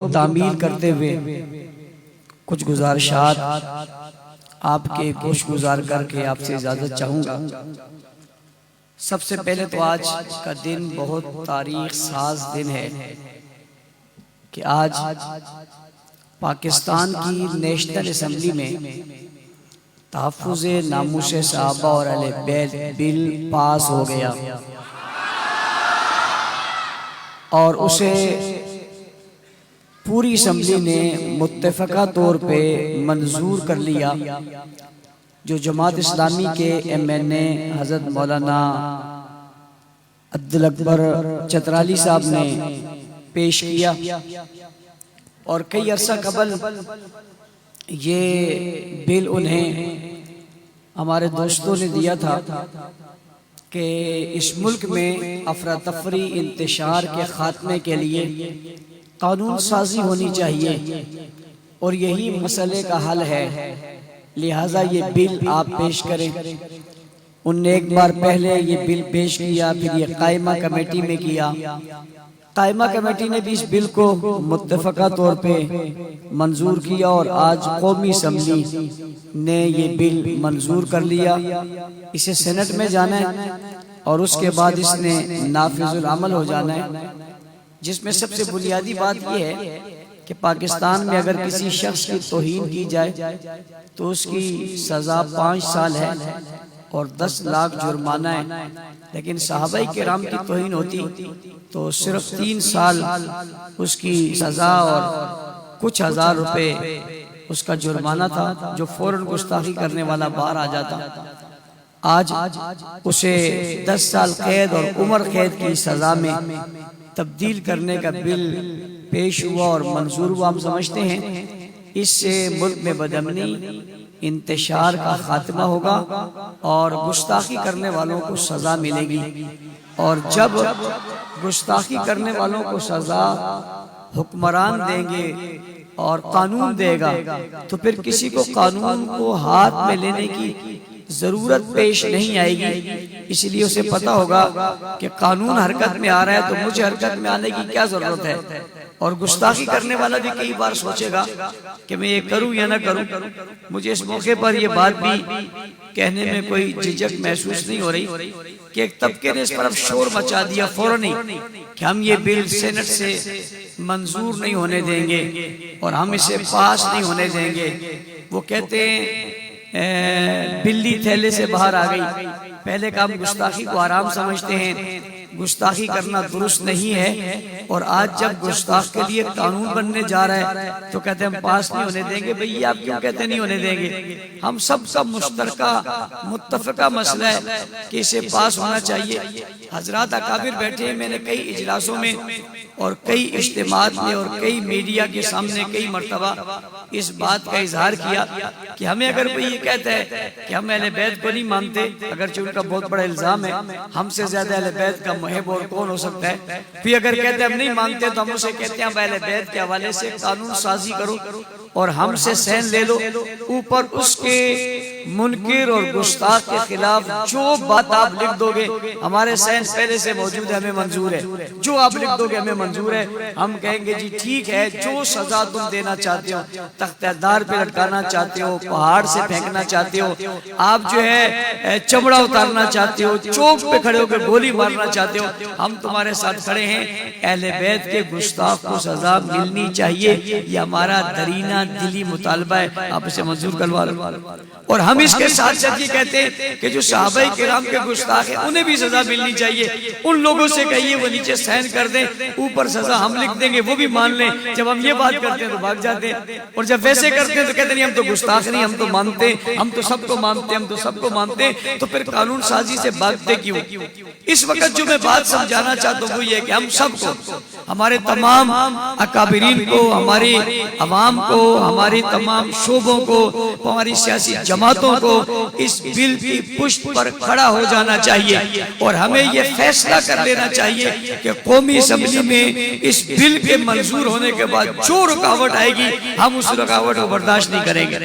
तामील करते हुए कुछ गुजारिशात आपके गोश गुजार करके आपसे इजाज़त चाहूँगा। सबसे पहले तो आज का दिन बहुत तारीख साज दिन है कि आज पाकिस्तान की नेशनल असम्बली में तहफ़्फ़ुज़ नामूस सहाबा और अहले बैत बिल पास हो गया और उसे पूरी असम्बली ने मुत्तफ़क़ा तौर पे मंजूर कर लिया। जो जमात इस्लामी के MNA हज़रत मौलाना अब्दुल अकबर चतराली साहब ने पेश किया और कई अरसा कबल ये बिल उन्हें हमारे दोस्तों ने दिया था कि इस मुल्क में अफरा तफरी इंतशार के ख़ात्मे के लिए कानून साजी होनी चाहिए और यही मसले का हल है, लिहाजा ये बिल आप पेश करें। उनने एक बार पहले ये बिल पेश किया, फिर ये कायमा कमेटी में किया। कायमा कमेटी ने भी इस बिल को मुत्तफ़क़ा तौर पे मंजूर किया और आज कौमी असम्बली ने ये बिल मंजूर कर लिया। इसे सेनेट में जाना है और उसके बाद इसने नाफिजुल अमल हो जाना है, जिसमें सबसे बुनियादी बात यह है कि पाकिस्तान में अगर किसी शख्स की तौहीन की जाए तो उसकी सज़ा 5 साल है और 10 लाख जुर्माना है। लेकिन सहाबाई किराम की तौहीन होती तो सिर्फ 3 साल उसकी सज़ा और कुछ हज़ार रुपए उसका जुर्माना था, जो फौरन गुस्ताखी करने वाला बाहर आ जाता। आज उसे 10 साल कैद और उम्र कैद की सज़ा में तब्दील करने का बिल पेश हुआ और मंजूर हुआ। हम समझते हैं इससे मुल्क में बदअमनी इंतशार का खात्मा होगा और गुस्ताखी करने वालों को सज़ा मिलेगी। और जब गुस्ताखी करने वालों को सज़ा हुक्मरान देंगे और कानून देगा तो फिर किसी को कानून को हाथ में लेने की जरूरत पेश नहीं आएगी। इसलिए उसे पता होगा कि कानून हरकत में आ रहा है तो मुझे हरकत में आने की क्या जरूरत है। और गुस्ताखी करने वाला भी कई बार सोचेगा कि मैं ये करूं या ना करूं। मुझे इस मौके पर ये बात भी कहने में कोई झिझक महसूस नहीं हो रही कि एक तबके ने इस पर अब शोर मचा दिया फौरन ही कि हम ये बिल सेनेट से मंजूर नहीं होने देंगे और हम इसे पास नहीं होने देंगे। वो कहते हैं बिल्ली थैले से बाहर आ गई। पहले का हम गुस्ताखी को आराम समझते हैं, गुस्ताखी करना दुरुस्त नहीं है, और आज जब गुस्ताख के लिए कानून बनने जा रहा है तो कहते हैं हम पास नहीं होने देंगे। भैया आप क्यों कहते नहीं होने देंगे? हम सबका मुश्तरका मुत्तफ़क़ा मसला है कि इसे पास होना चाहिए। हजरात अकाबिर बैठे हैं, मैंने कई इजलासों में और कई इज्तिमात में और कई मीडिया के सामने कई मरतबा इस बात का इजहार किया कि हमें अगर कोई ये कहता है कि हम अहले बैत को नहीं मानते, अगर उनका बहुत बड़ा इल्जाम है, हमसे ज्यादा अहले बैत का मुहिब और कौन हो सकता है। फिर अगर कहते हैं हम नहीं मानते तो हम उसे कहते हैं अहले बैत के हवाले से कानून साजी करो और हमसे सहन ले लो। ऊपर उसके मुनकिर और गुस्ताख के खिलाफ जो बात आप लिख दोगे हमारे सहन पहले से मौजूद है, हमें मंजूर है। जो आप लिख दोगे हमें मंजूर है। हम कहेंगे जी ठीक है, जो सजा तुम देना चाहते हो, तख्तेदार पे लटकाना चाहते हो, पहाड़ से फेंकना चाहते हो, आप जो है चमड़ा उतारना चाहते हो, चौक पे खड़े होकर गोली मारना चाहते हो, हम तुम्हारे साथ खड़े हैं। अहले बैत के गुस्ताख को सजा मिलनी चाहिए, ये हमारा दरीना दिली मुतालबा है, आप इसे मंजूर करवा लो। और हम इसके साथ साथ ये कहते हैं कि जो सहाबाए किराम के गुस्ताख हैं उन्हें भी सजा मिलनी चाहिए। उन लोगों से कहिए वो नीचे सहन कर दें, ऊपर सजा हम लिख देंगे, वो भी मान लें। जब हम ये बात करते हैं तो भाग जाते हैं, और जब वैसे करते हैं तो कहते नहीं हम तो गुस्ताख नहीं, हम तो मानते, हम तो सबको मानते, हम तो सबको मानते। तो फिर कानून साजी से भागते क्यों? इस वक्त जो मैं बात समझाना चाहता हूँ वो ये कि हम सबको, हमारे तमाम अकाबिरीन को, हमारी अवाम को, हमारी तमाम शोबों को, हमारी सियासी जमातों को इस बिल की पुष्ट पर खड़ा हो जाना चाहिए और हमें ये फैसला कर लेना चाहिए कि कौमी असम्बली में इस बिल के मंजूर होने के बाद जो रुकावट आएगी हम उस रुकावट को बर्दाश्त नहीं करेंगे।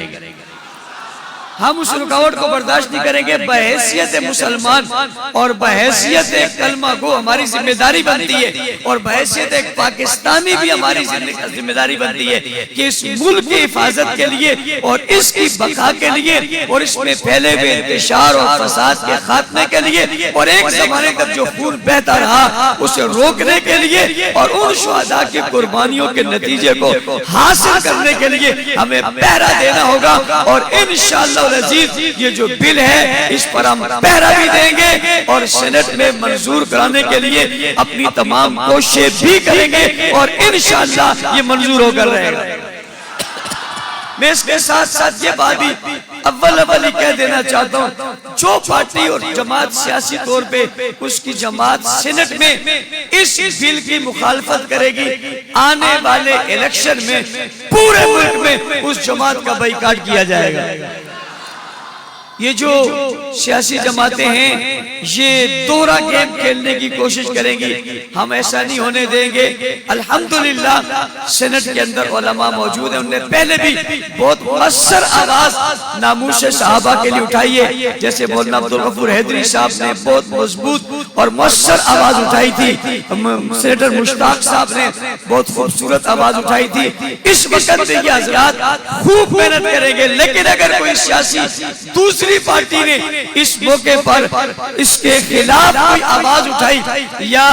हम उस रुकावट को बर्दाश्त नहीं करेंगे। बहैसियत मुसलमान और बहैसियत एक कलमा गो हमारी जिम्मेदारी बनती है, और बहैसियत एक पाकिस्तानी भी हमारी जिम्मेदारी बनती है कि इस मुल्क की हिफाजत के लिए और इसकी बका के लिए और इसमें फैले हुए इंतशार और फसाद के खात्मे के लिए और एक जमाने तक जो खून बहता रहा उसे रोकने के लिए और उन शुहदा की कुर्बानियों के नतीजे को हासिल करने के लिए हमें पहरा देना होगा। और इंशाअल्लाह अजीज ये जो बिल है इस पर हम पहरा भी देंगे और सेनेट में मंजूर कराने के लिए अपनी तमाम कोशिशें भी करेंगे और इंशाअल्लाह ये मंजूर होकर रहेगा। मैं इसके साथ साथ ये बात भी अव्वल कह देना चाहता हूँ, जो पार्टी और जमात सियासी तौर पे उसकी जमात सेनेट में इस बिल की मुखालफत करेगी, आने वाले इलेक्शन में पूरे मुल्क में उस जमात का बाइकाट किया जाएगा। ये जो सियासी जमातें हैं ये दोहरा गेम खेलने की कोशिश करेंगी, हम ऐसा नहीं होने देंगे। अल्हम्दुलिल्लाह सेनेट के अंदर उलमा मौजूद हैं, उन्होंने पहले भी बहुत मुअस्सर आवाज नामूस सहाबा के लिए उठाई है। जैसे मौलाना अब्दुल गफूर हैदरी साहब ने बहुत मजबूत और मुअस्सर आवाज उठाई थी, सेनेटर मुश्ताक साहब ने बहुत खूबसूरत आवाज उठाई थी। इस वक्त ये हजरात खूब मेहनत करेंगे, लेकिन अगर कोई सियासी दूसरी पार्टी ने इस मौके पर इसके खिलाफ कोई आवाज उठाई या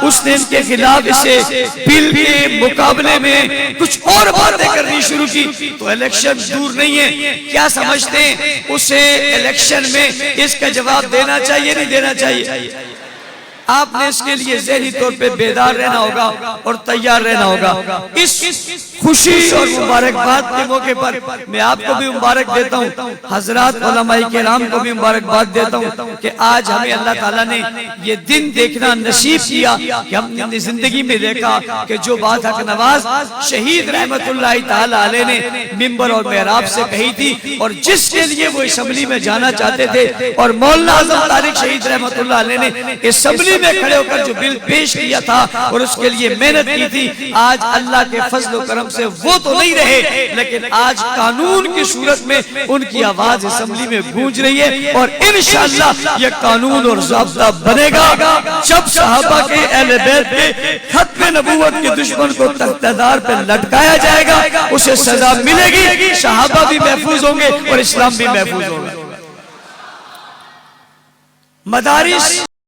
उसने इसके खिलाफ इसे बिल के मुकाबले में कुछ और बातें करनी शुरू की तो इलेक्शन दूर नहीं है। क्या समझते हैं उसे इलेक्शन में इसका जवाब देना चाहिए नहीं देना चाहिए? आपने इसके लिए ज़हनी तौर पे बेदार रहना होगा और तैयार रहना होगा। इस खुशी और मुबारकबाद के मौके पर मैं आपको भी मुबारक देता हूँ, हजरात उलमाए किराम को भी मुबारकबाद देता हूँ कि आज हमें अल्लाह ताला ने ये दिन देखना नसीब किया कि हमने जिंदगी में देखा कि जो बात हक नवाज शहीद रहमतुल्लाह ताला अलैह ने मिंबर और मेहराब से कही थी और जिसके लिए वो असम्बली में जाना चाहते थे और मौलाना आजम तारिक शहीद रहमतुल्लाह अलैह ने असम्बली में खड़े होकर जो बिल पेश किया था और उसके लिए मेहनत की थी, आज अल्लाह के फजल करम से वो तो नहीं रहे, लेकिन आज कानून की सूरत में उनकी आवाज असेंबली में गूंज रही है और इंशाअल्लाह ये कानून और ज़ाब्ता बनेगा। जब सहाबा के अहले बैत के खत्म नबूवत के दुश्मन को तख्तादार पे लटकाया जाएगा, उसे सजा मिलेगी, सहाबा भी महफूज होंगे और इस्लाम भी महफूज होगा। मदारिस